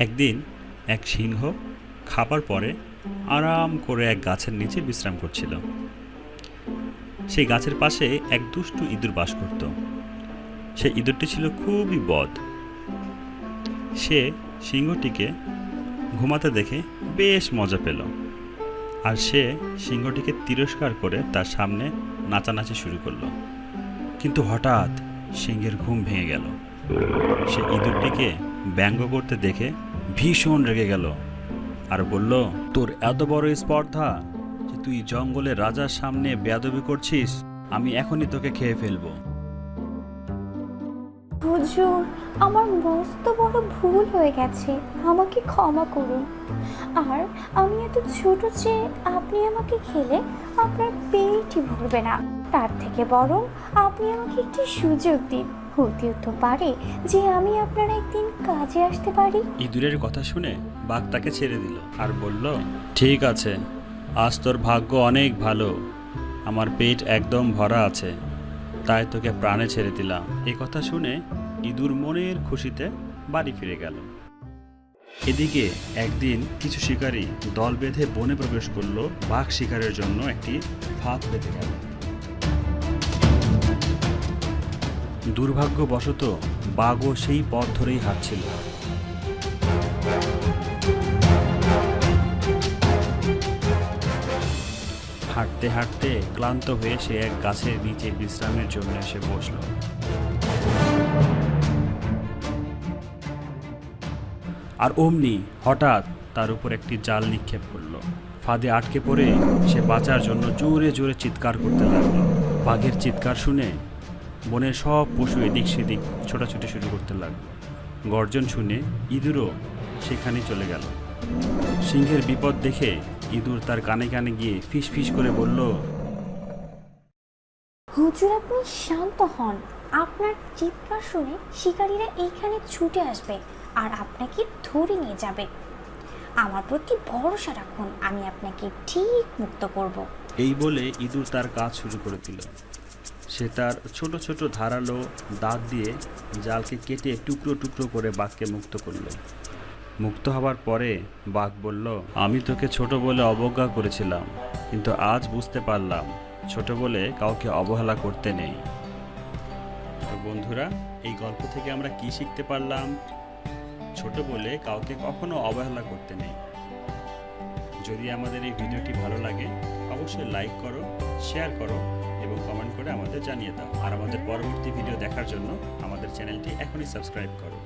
একদিন এক সিংহ খাবার পরে আরাম করে এক গাছের নিচে বিশ্রাম করছিল। সেই গাছের পাশে এক দুষ্টু ইঁদুর বাস করত। সেই ইঁদুরটি ছিল খুবই বদ। সে সিংহটিকে ঘুমাতে দেখে বেশ মজা পেল, আর সে সিংহটিকে তিরস্কার করে তার সামনে নাচানাচি শুরু করলো। কিন্তু হঠাৎ সিংহের ঘুম ভেঙে গেল। সে ইঁদুরটিকে ব্যঙ্গ করতে দেখে ভীষণ রেগে গেল আর বলল, তোর এত বড় স্পর্ধা যে তুই জঙ্গলের রাজার সামনে বেয়াদবি করছিস, আমি এখনই তোকে খেয়ে ফেলবো। হুজুর, আমার মস্ত বড় ভুল হয়ে গেছে, আমাকে ক্ষমা করুন। আর আমি এত ছোট যে আপনি আমাকে খেলে আপনার পেটই ভরবে না। তার থেকে বরং আপনি আমাকে একটি সুযোগ দিন, হতেও তো পারে যে আমি আপনার একদিন কাজে আসতে পারি। ইঁদুরের কথা শুনে বাঘ তাকে ছেড়ে দিল আর বলল, ঠিক আছে, আজ তোর ভাগ্য অনেক ভালো, আমার পেট একদম ভরা আছে, তাই তোকে প্রাণে ছেড়ে দিলাম। এ কথা শুনে ইঁদুর মনের খুশিতে বাড়ি ফিরে গেল। এদিকে একদিন কিছু শিকারী দল বেঁধে বনে প্রবেশ করলো বাঘ শিকারের জন্য একটি ফাঁদ পেতে গেল। দুর্ভাগ্যবশত বাঘও সেই পথ ধরেই হাঁটছিল। হাঁটতে হাঁটতে ক্লান্ত হয়ে সে এক গাছের নিচে বিশ্রামের জন্য এসে বসল। আর অমনি হঠাৎ তার উপর একটি জাল নিক্ষেপ করলো। ফাঁদে আটকে পড়ে সে বাঁচার জন্য জোরে জোরে চিৎকার করতে লাগলো। বাঘের চিৎকার শুনে বনের সব পশু এদিক সেদিক ছোটাছুটি শুরু করতে লাগলো। গর্জন শুনে ইঁদুরও সেখানে চলে গেল। সিংহের বিপদ দেখে ইঁদুর তার কানে কানে গিয়ে ফিস ফিস করে বলল, হুজুর, আপনি শান্ত হন। আপনার চিৎকার শুনে শিকারীরা এইখানে ছুটে আসবে আর আপনাকে ধরে নিয়ে যাবে। আমার প্রতি ভরসা রাখুন, আমি আপনাকে ঠিক মুক্ত করব। এই বলে ইঁদুর তার কাজ শুরু করে দিল। সে তার ছোট ছোট ধারালো দাঁত দিয়ে জালকে কেটে টুকরো টুকরো করে বাঘকে মুক্ত করল। মুক্ত হবার পরে বাঘ বলল, আমি তোকে ছোট বলে অবজ্ঞা করেছিলাম, কিন্তু আজ বুঝতে পারলাম ছোট বলে কাউকে অবহেলা করতে নেই। তো বন্ধুরা, এই গল্প থেকে আমরা কি শিখতে পারলাম? ছোট বলে কাউকে কখনো অবহেলা করতে নেই। যদি আমাদের এই ভিডিওটি ভালো লাগে অবশ্যই লাইক করো, শেয়ার করো এবং কমেন্ট করে আমাদের জানিয়ে দাও। আর আমাদের পরবর্তী ভিডিও দেখার জন্য আমাদের চ্যানেলটি এখনই সাবস্ক্রাইব করো।